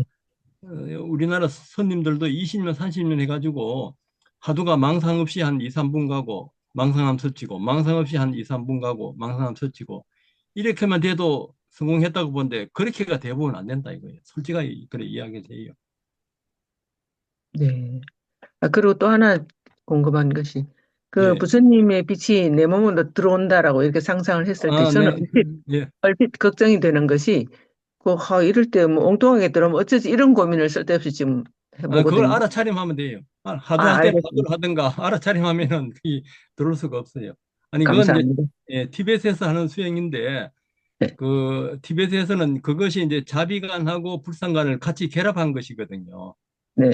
네, 우리나라 손님들도 20년, 30년 해가지고 하두가 망상 없이 한 2, 3분 가고 망상함 스치고 망상 없이 한 2, 3분 가고 망상함 스치고 이렇게만 돼도 성공했다고 보는데 그렇게가 대부분 안 된다 이거예요. 솔직하게 그래 이야기돼요. 네. 아, 그리고 또 하나 궁금한 것이, 그 예. 부처님의 빛이 내 몸으로 들어온다라고 이렇게 상상을 했을 때 아, 저는 네. 예. 얼핏 걱정이 되는 것이, 이럴 때 뭐 엉뚱하게 들어오면 어쩌지 이런 고민을 쓸데없이 지금 아, 그걸 해보거든요. 알아차림하면 돼요. 하도 아, 할 때는 하도를 알겠습니다. 하든가 알아차림하면은 들어올 수가 없어요. 아니 그건 이제 감사합니다. 티베트에서 하는 수행인데 네, 그 티베트에서는 그것이 이제 자비관하고 불상관을 같이 결합한 것이거든요. 네,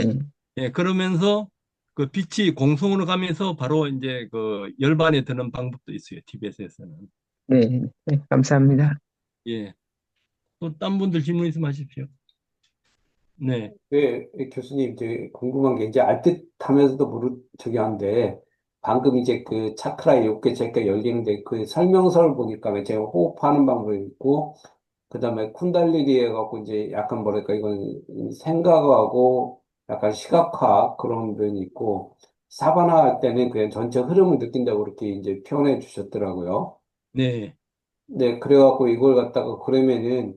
예, 그러면서 그 빛이 공성으로 가면서 바로 이제 그 열반에 드는 방법도 있어요. 티베트에서는. 네, 네, 감사합니다. 예. 또 딴 분들 질문 있으면 하십시오. 네. 네, 교수님, 이제 궁금한 게 이제 알듯하면서도 저기 한데, 방금 이제 그 차크라 6개, 7개 열리는데 그 설명서를 보니까 이제 호흡하는 방법이 있고, 그 다음에 쿤달리니 해갖고 이제 약간 뭐랄까, 이건 생각하고 약간 시각화 그런 면이 있고, 사바나 할 때는 그냥 전체 흐름을 느낀다고 그렇게 이제 표현해 주셨더라고요. 네. 네, 그래갖고 이걸 갖다가 그러면은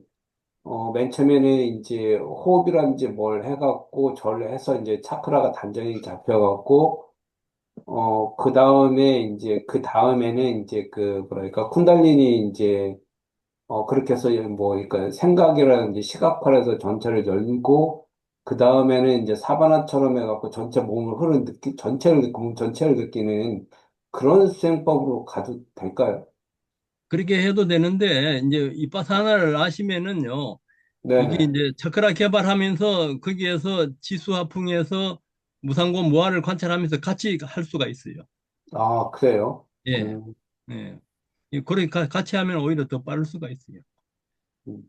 맨 처음에는 이제 호흡이라든지 뭘 해갖고 절 해서 이제 차크라가 단전이 잡혀갖고, 그 다음에 이제 그 다음에는 이제 그 뭐랄까 쿤달리니 이제 그렇게 해서 뭐 그러니까 생각이라든지 시각화해서 전체를 열고 그 다음에는 이제 사바나처럼 해갖고 전체 몸을 전체를 느끼는 그런 수행법으로 가도 될까요? 그렇게 해도 되는데 이제 이빠사나를 아시면은요. 이게 네네. 이제 차크라 개발하면서 거기에서 지수화풍에서 무상고 무아를 관찰하면서 같이 할 수가 있어요. 아, 그래요? 예. 예. 그렇게 같이 하면 오히려 더 빠를 수가 있어요.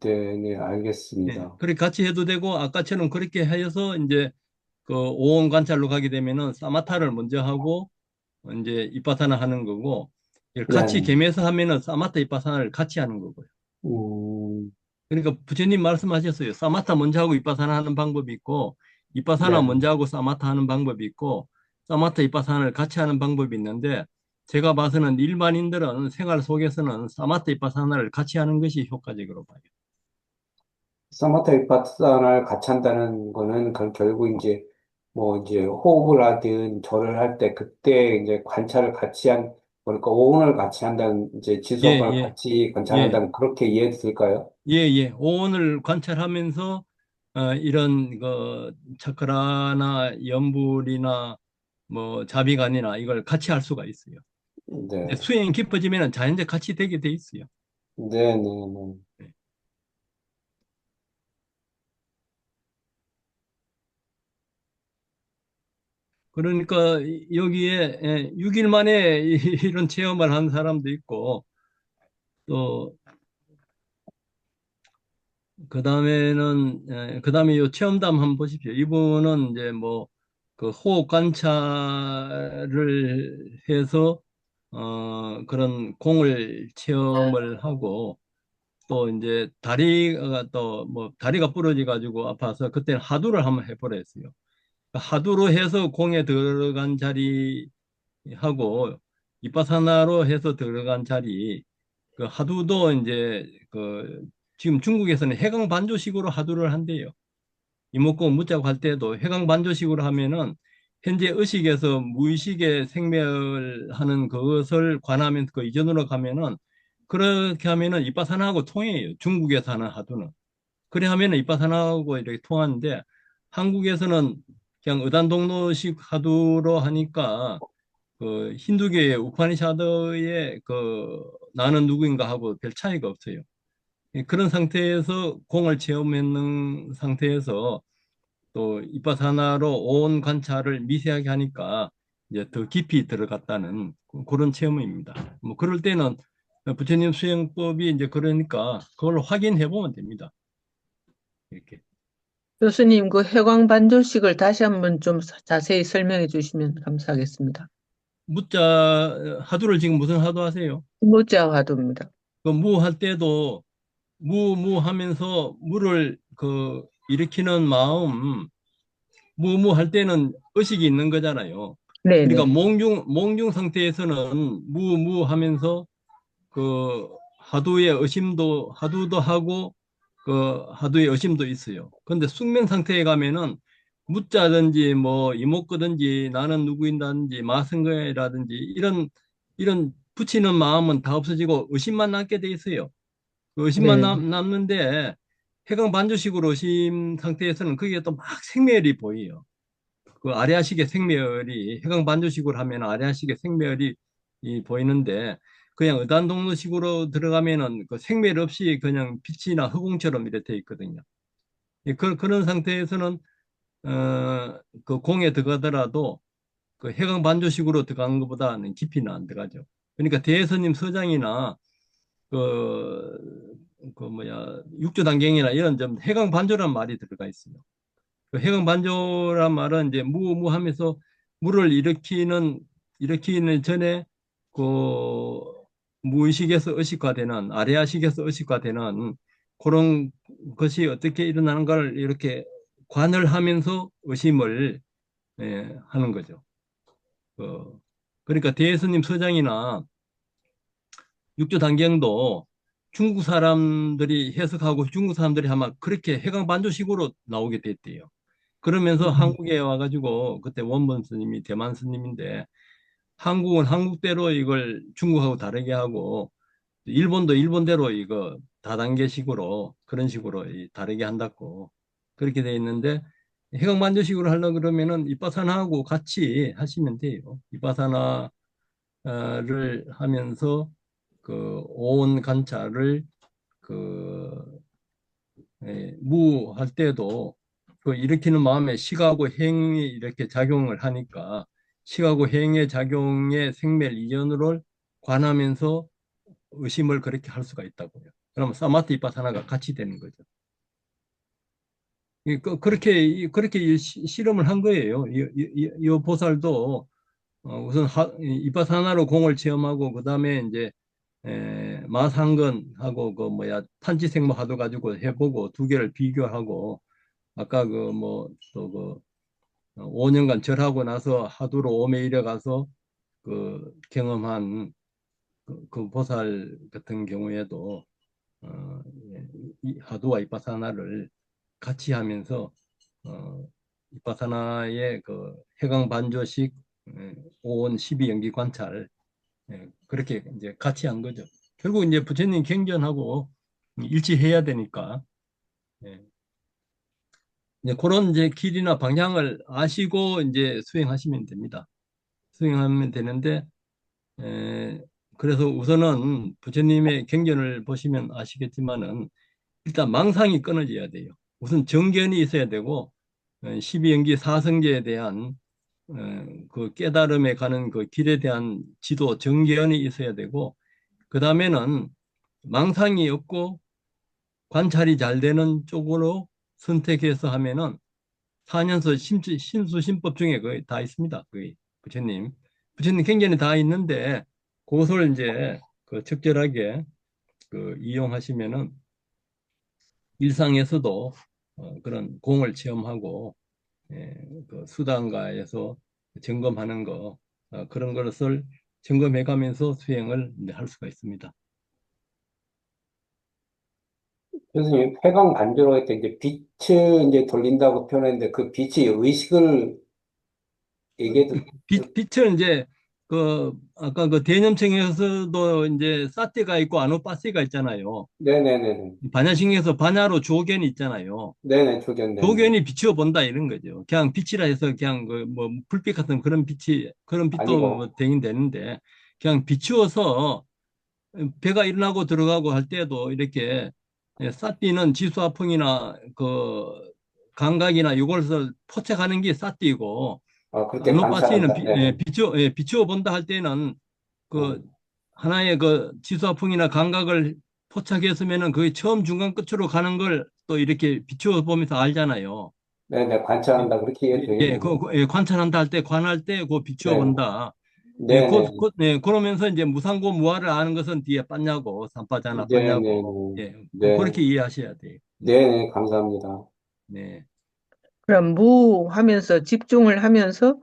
네네, 예. 알겠습니다. 그렇게 같이 해도 되고 아까처럼 그렇게 해서 이제 그 오온 관찰로 가게 되면은 사마타를 먼저 하고 이제 이빠사나 하는 거고 이걸 같이 네네. 겸해서 하면은 사마타 이빠사나를 같이 하는 거고요. 음, 그러니까 부처님 말씀하셨어요. 사마타 먼저 하고 이빠사나 하는 방법이 있고, 이빠사나 네. 먼저 하고 사마타 하는 방법이 있고, 사마타 이빠사나를 같이 하는 방법이 있는데, 제가 봐서는 일반인들은 생활 속에서는 사마타 이빠사나를 같이 하는 것이 효과적으로 봐요. 사마타 위파사나를 같이 한다는 거는 결국 이제 뭐 이제 호흡을 하든 절을 할 때 그때 이제 관찰을 같이 그러니까 오온을 같이 한다는 이제 예, 지수학을 예, 같이 예, 관찰한다는 그렇게 이해도 될까요? 예, 예. 오온을 관찰하면서 이런 그 차크라나 염불이나 뭐 자비관이나 이걸 같이 할 수가 있어요. 이제 네. 수행이 깊어지면 자연적 같이 되게 돼 있어요. 네, 네, 네. 그러니까 여기에 6일 만에 이런 체험을 한 사람도 있고 또 그다음에 요 체험담 한번 보십시오. 이분은 이제 뭐 그 호흡 관찰을 해서 그런 공을 체험을 하고 또 이제 다리가 부러져 가지고 아파서 그때는 하두를 한번 해보랬어요. 하두로 해서 공에 들어간 자리 하고 이빠사나로 해서 들어간 자리 그 하두도 이제 그 지금 중국에서는 해강 반조식으로 하두를 한대요. 이목구 묻자고 할 때도 해강 반조식으로 하면은 현재 의식에서 무의식에 생멸하는 그것을 관하면 그 이전으로 가면은 그렇게 하면은 이빠사나하고 통해요. 중국에서 하는 하두는. 그래 하면은 이빠사나하고 이렇게 통하는데 한국에서는 그냥 의단동로식 하두로 하니까 그 힌두교의 우파니샤드의 그 나는 누구인가 하고 별 차이가 없어요. 그런 상태에서 공을 체험했는 상태에서 또 이빠사나로 온 관찰을 미세하게 하니까 이제 더 깊이 들어갔다는 그런 체험입니다. 뭐 그럴 때는 부처님 수행법이 이제 그러니까 그걸 확인해 보면 됩니다. 이렇게. 교수님, 그 해광 반조식을 다시 한번 좀 자세히 설명해 주시면 감사하겠습니다. 무자 하두를 지금 무슨 하두 하세요? 무자 화두입니다. 그 무 할 때도 무 하면서 무를 그 일으키는 마음, 무 할 때는 의식이 있는 거잖아요. 그러니까 네네. 몽중 상태에서는 무 하면서 그 하두의 의심도 하두도 하고 그 하두의 의심도 있어요. 근데 숙면 상태에 가면은 무자든지 뭐 이목구든지 나는 누구인다든지 마승거라든지 이런 붙이는 마음은 다 없어지고 의심만 남게 돼 있어요. 그 의심만 네. 남는데 해강 반조식으로 의심 상태에서는 그게 또 막 생멸이 보여요. 그 아래아식의 생멸이 해강 반조식으로 하면 아래아식의 생멸이 보이는데 그냥 의단동로식으로 들어가면은 그 생멸 없이 그냥 빛이나 흑공처럼 이렇게 돼 있거든요. 그런 상태에서는 그 공에 들어가더라도 그 해강 반조식으로 들어가는 것보다는 깊이는 안 들어가죠. 그러니까 대스님 서장이나 그 뭐야 육조단경이나 이런 좀 해강 반조란 말이 들어가 있어요. 그 해강 반조란 말은 이제 무하면서 물을 일으키는 전에 그 무의식에서 의식화되는 아래아식에서 의식화되는 그런 것이 어떻게 일어나는 걸 이렇게 관을 하면서 의심을 하는 거죠. 그러니까 대예스님 서장이나 육조 단경도 중국 사람들이 해석하고 중국 사람들이 아마 그렇게 해강 반조식으로 나오게 됐대요. 그러면서 한국에 와가지고 그때 원본 스님이 대만 스님인데 한국은 한국대로 이걸 중국하고 다르게 하고 일본도 일본대로 이거 다단계식으로 그런 식으로 다르게 한다고 그렇게 돼 있는데 해강 반조식으로 하려 그러면은 이빠사나하고 같이 하시면 돼요. 이빠사나를 하면서 그 오온 관찰을 그 무할 때도 그 일으키는 마음에 식하고 행이 이렇게 작용을 하니까 식하고 행의 작용의 생멸 이전으로 관하면서 의심을 그렇게 할 수가 있다고요. 그러면 사마트 이빠사나가 같이 되는 거죠. 그렇게 실험을 한 거예요. 이 보살도 우선 이빠사나로 공을 체험하고 그 다음에 이제 마상근하고 그 뭐야 판치생모 하도 가지고 해보고 두 개를 비교하고 아까 그 뭐 또 그 5년간 절하고 나서 하두로 오메일에 가서 그 경험한 그 보살 같은 경우에도 이 하두와 이빠사나를 같이 하면서 이빠사나의 그 해강 반조식 오온 12연기 관찰 그렇게 이제 같이 한 거죠. 결국 이제 부처님 경전하고 일치해야 되니까 예. 이제 그런 이제 길이나 방향을 아시고 이제 수행하시면 됩니다. 수행하면 되는데 그래서 우선은 부처님의 경전을 보시면 아시겠지만은 일단 망상이 끊어져야 돼요. 우선 정견이 있어야 되고 12연기 사성제에 대한 그 깨달음에 가는 그 길에 대한 지도 정견이 있어야 되고 그 다음에는 망상이 없고 관찰이 잘 되는 쪽으로 선택해서 하면은 4년서 신수신법 중에 거의 다 있습니다. 거의 부처님 경전에 다 있는데 그것을 이제 그 적절하게 그 이용하시면은 일상에서도 그런 공을 체험하고 그 수단가에서 점검하는 거 그런 것을 점검해 가면서 수행을 이제 할 수가 있습니다. 교수님, 회광 반조로 할 때 이제 빛을 이제 돌린다고 표현했는데 그 빛이 의식을 얘기해도, 빛은 이제 그 아까 그 대념청에서도 이제 사띠가 있고 아노빠시가 있잖아요. 네네네네. 반야신경에서 반야로 조견이 있잖아요. 네네, 조견되는. 조견이 비추어 본다 이런 거죠. 그냥 빛이라 해서 그냥 그 뭐 불빛 같은 그런 빛도 뭐 아니고, 되긴 되는데 그냥 비추어서 배가 일어나고 들어가고 할 때도 이렇게 사띠는 지수화풍이나 그 감각이나 이것을 포착하는 게 사띠고 그렇게 노파시는 관찰한다. 네. 비추어 본다 할 때는 그 음, 하나의 그 지수화풍이나 감각을 포착했으면은 거의 처음 중간 끝으로 가는 걸 또 이렇게 비추어 보면서 알잖아요. 네네, 예, 관찰한다. 그렇게 이해도 예, 되겠네요. 예, 관찰한다 할 때, 관할 때, 그 비추어 네, 본다. 예, 네네, 예, 그러면서 이제 무상고 무아를 아는 것은 뒤에 빠냐고, 삼빠자나 네네네, 빠냐고, 예, 네, 그렇게 이해하셔야 돼요. 네네, 감사합니다. 네. 그럼 무 하면서 집중을 하면서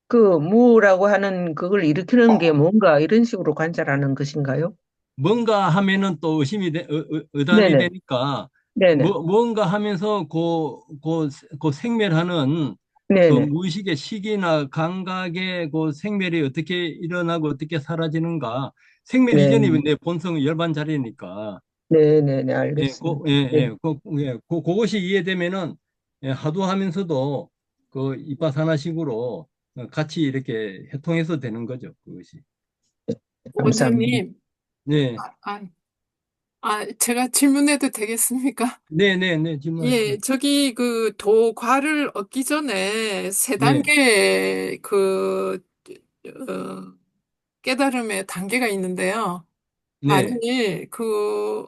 그 무라고 하는 그걸 일으키는 게 뭔가 이런 식으로 관찰하는 것인가요? 뭔가 하면은 또 의단이 네네, 되니까, 네네, 뭔가 하면서 그 생멸하는 그 네네, 무의식의 시기나 감각의 그 생멸이 어떻게 일어나고 어떻게 사라지는가. 생멸 네, 이전이 내 본성 열반 자리니까. 네네네, 예, 알겠습니다. 네, 예, 그것이 이해되면은 예, 하도하면서도 그 이빠사나식으로 같이 이렇게 해통해서 되는 거죠, 그것이. 감사합니다. 원장님, 네, 아, 제가 질문해도 되겠습니까? 네, 네, 네, 예, 질문하십시오. 저기 그 도과를 얻기 전에 세 네, 단계 어, 깨달음의 단계가 있는데요. 네. 만일 그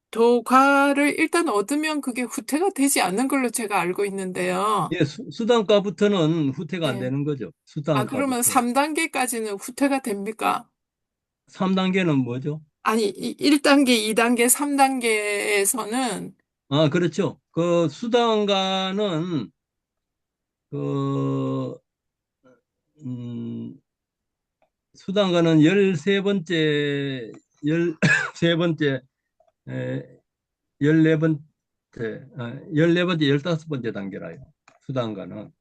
도과를 일단 얻으면 그게 후퇴가 되지 않는 걸로 제가 알고 있는데요. 예, 수단가부터는 후퇴가 안 예. 되는 거죠. 그러면 수단가부터. 3단계까지는 후퇴가 됩니까? 3단계는 뭐죠? 아니, 1단계, 2단계, 3단계에서는 아, 그렇죠. 그 수단가는 그 수단가는 13번째, 에, 14번째, 14번째, 15번째 단계라요. 수단가는.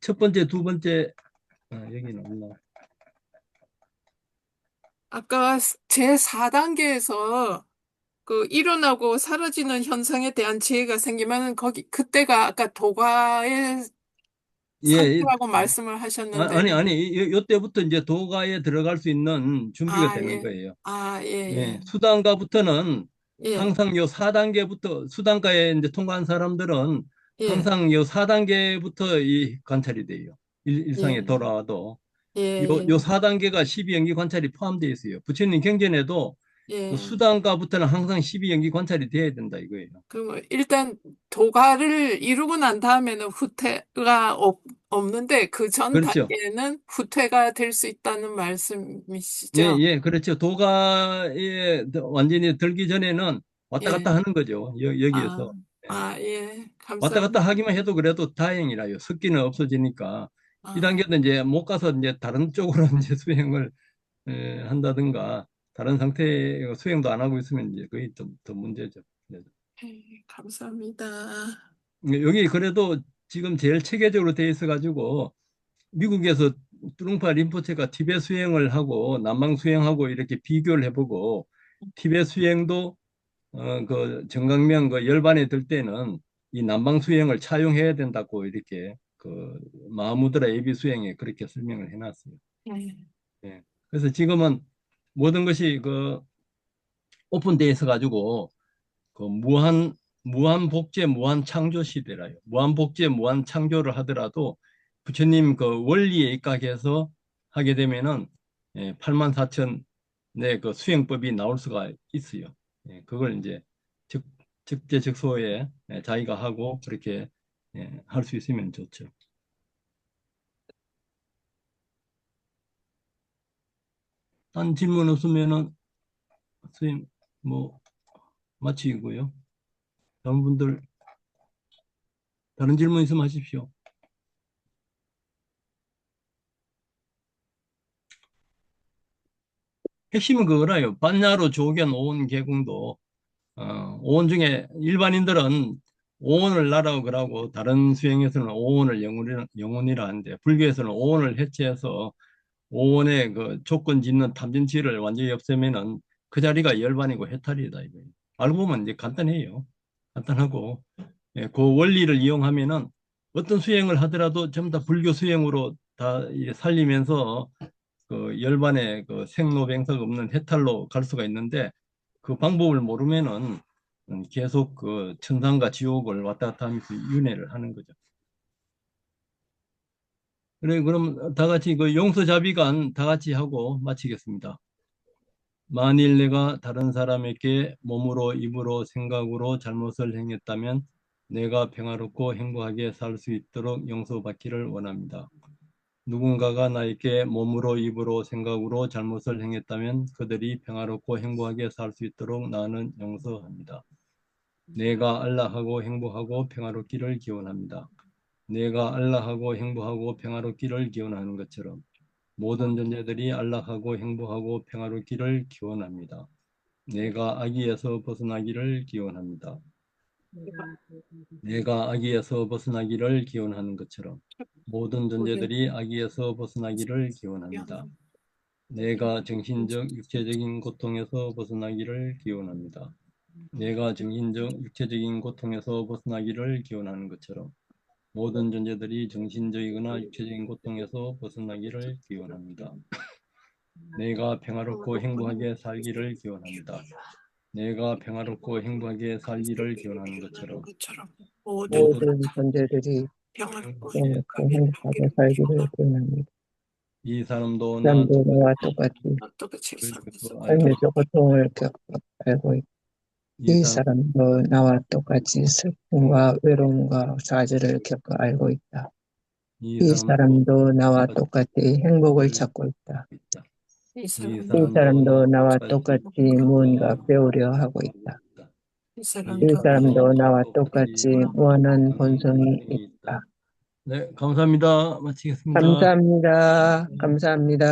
첫 번째, 두 번째, 여기는 없나? 아까 제4단계에서 그 일어나고 사라지는 현상에 대한 지혜가 생기면 그때가 아까 도가의 예, 상태라고 말씀을 하셨는데, 요때부터 이제 도가에 들어갈 수 있는 준비가 아, 되는 예. 거예요. 예, 예, 예. 수단가부터는 예, 항상 요 4단계부터, 수단가에 이제 통과한 사람들은 예, 항상 요 4단계부터 이 관찰이 돼요. 일상에 예, 돌아와도. 예, 요 4단계가 12연기 관찰이 포함되어 있어요. 부처님 경전에도 그 예. 수단가부터는 항상 12연기 관찰이 돼야 된다 이거예요. 그럼 일단 도가를 이루고 난 다음에는 후퇴가 없는데 그 전 그렇죠. 단계는 후퇴가 될 수 있다는 예, 말씀이시죠? 예, 그렇죠. 도가에 완전히 들기 전에는 왔다 예. 갔다 하는 거죠. 아, 여기에서. 예. 예. 왔다 갔다 감사합니다. 하기만 해도 그래도 다행이라요. 습기는 없어지니까. 이 아, 단계는 이제 못 가서 이제 다른 쪽으로 이제 수행을 한다든가 다른 상태 수행도 안 하고 있으면 이제 그게 더 문제죠. 네. 예, 감사합니다. 여기 그래도 지금 제일 체계적으로 돼 있어 가지고 미국에서 뚜룽파 림포체가 티베트 수행을 하고 남방 수행하고 이렇게 비교를 해보고 티베트 수행도 그 정강명 그 열반에 들 때는 이 남방 수행을 차용해야 된다고 이렇게 그 마하무드라 예비 수행에 그렇게 설명을 해놨어요. 예. 예. 그래서 지금은 모든 것이 그 오픈되어 있어 가지고 그 무한 복제 무한 창조 시대라요. 무한 복제 무한 창조를 하더라도 부처님 그 원리에 입각해서 하게 되면은 8만 4천 네, 그 수행법이 나올 수가 있어요. 그걸 이제 즉 즉재즉소에 자기가 하고 그렇게 할 수 있으면 좋죠. 딴 질문 없으면은 선생님 뭐 마치고요. 다른 분들 다른 질문 있으면 하십시오. 핵심은 그거라요. 반야로 조견 오온 개궁도 오온 중에 일반인들은 오온을 나라고 그러고 다른 수행에서는 오온을 영혼이라 하는데 불교에서는 오온을 해체해서 오온의 그 조건 짓는 탐진치를 완전히 없애면은 그 자리가 열반이고 해탈이다 이거예요. 알고 보면 이제 간단해요. 간단하고 그 원리를 이용하면은 어떤 수행을 하더라도 전부 다 불교 수행으로 다 살리면서 그 열반의 그 생로병사가 없는 해탈로 갈 수가 있는데 그 방법을 모르면은 계속 그 천상과 지옥을 왔다 갔다 하면서 윤회를 하는 거죠. 그래, 그럼 다 같이 그 용서자비간 다 같이 하고 마치겠습니다. 만일 내가 다른 사람에게 몸으로, 입으로, 생각으로 잘못을 행했다면 내가 평화롭고 행복하게 살 수 있도록 용서받기를 원합니다. 누군가가 나에게 몸으로, 입으로, 생각으로 잘못을 행했다면 그들이 평화롭고 행복하게 살 수 있도록 나는 용서합니다. 내가 알라하고 행복하고 평화롭기를 기원합니다. 내가 알라하고 행복하고 평화롭기를 기원하는 것처럼 모든 존재들이 안락하고 행복하고 평화롭기를 기원합니다. 내가 악의에서 벗어나기를 기원합니다. 내가 악의에서 벗어나기를 기원하는 것처럼 모든 존재들이 악의에서 벗어나기를 기원합니다. 내가 정신적, 육체적인 고통에서 벗어나기를 기원합니다. 내가 정신적, 육체적인 고통에서 벗어나기를 기원하는 것처럼 모든 존재들이 정신적이거나 육체적인 고통에서 벗어나기를 기원합니다. 내가 평화롭고 행복하게 살기를 기원합니다. 내가 평화롭고 행복하게 살기를 기원하는 것처럼 모든 모든 존재들이 평화롭고 행복하게 살기를 기원합니다. 이 사람도 사람도 나와 똑같이 똑같이 삶에서 고통을 알고 있다. 이 사람도 나와 똑같이 슬픔과 외로움과 좌절을 겪어 알고 있다. 이 사람도 나와 똑같이 행복을 찾고 있다. 이 이 사람도 나와 똑같이 무언가 배우려 하고 있다. 이 사람도 나와 똑같이 무한한 본성이 있다. 네, 감사합니다. 마치겠습니다. 감사합니다. 감사합니다.